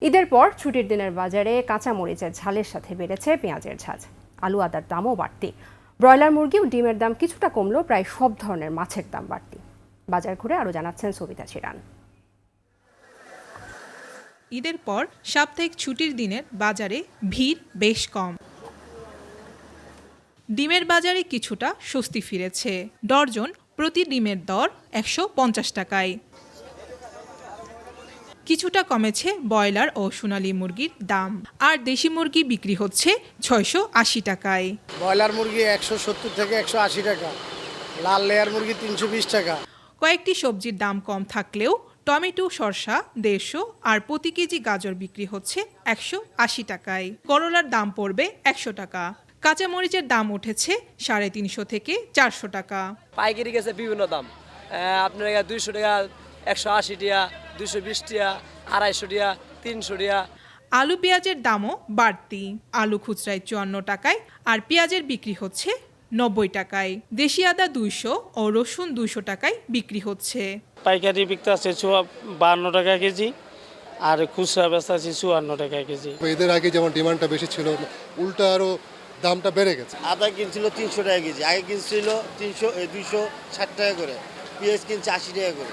ঈদের পর ছুটির দিনের বাজারে কাঁচা মরিচের ঝালের সাথে বেড়েছে পেঁয়াজের ঝাঁজ। আলু আদার দামও বাড়তি। ব্রয়লার মুরগি ও ডিমের দাম কিছুটা কমলেও প্রায় সব ধরনের মাছের দাম বাড়তি। বাজার ঘুরে আরও জানাচ্ছেন সবিতা চিরান। ঈদের পর সাপ্তাহিক ছুটির দিনের বাজারে ভিড় বেশ কম। ডিমের বাজারে কিছুটা স্বস্তি ফিরেছে। ডর্জন প্রতি ডিমের দর ১৫০ টাকায়। কিছুটা কমেছে ব্রয়লার ও সোনালী মুরগির দাম, আর দেশি মুরগি বিক্রি হচ্ছে ৬৮০ টাকায়। ব্রয়লার মুরগি ১৭০ থেকে ১৮০ টাকা, লাল লেয়ার মুরগি ৩২০ টাকা। কয়েকটি সবজির দাম কম থাকলেও টমেটো, শসা ১৫০ আর প্রতি কেজি গাজর বিক্রি হচ্ছে ১৮০ টাকায়। করলার দাম পড়বে ১০০ টাকা। কাঁচামরিচের দাম উঠেছে ৩৫০ থেকে ৪০০ টাকা। পাইকারি গেছে বিভিন্ন দাম, আপনার ২০০ টাকা, ১৮০ টাকা, ২২০ টাকা, ২৫০ টাকা, ৩০০ টাকা। আলু পেঁয়াজের দামও বাড়তি। আলু খুচরায় ৫৪ টাকায় আর পেঁয়াজের বিক্রি হচ্ছে ৯০ টাকায়। দেশি আদা ২০০ ও রসুন ২০০ টাকায় বিক্রি হচ্ছে। পাইকারি বিক্রি আছে ৫২ টাকা কেজি, আর খুচরা বেচা আছে ৫৪ টাকা কেজি। ঈদের আগে যেমন ডিমান্ডটা বেশি ছিল, উল্টা আরো দামটা বেড়ে গেছে। আদা কিনছিল ৩০০ টাকা কেজি, আগে কিনছিল ২৬০ টাকা করে, পেঁয়াজ কিনছে ৮০ টাকা করে।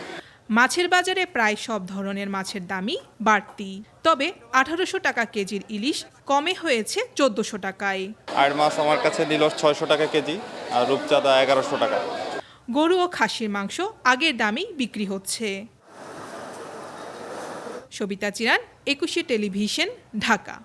মাছের বাজারে প্রায় সব ধরনের মাছের দামই বাড়তি। তবে ১৮০০ টাকা কেজির ইলিশ কমে হয়েছে ১৪০০ টাকায়। আর মাছ আমার কাছে নিল ৬০০ টাকা কেজি, আর রূপচাঁদা ১১০০ টাকা। গরু ও খাসির মাংস আগের দামেই বিক্রি হচ্ছে। সবিতা চিরান, ২১শে টেলিভিশন, ঢাকা।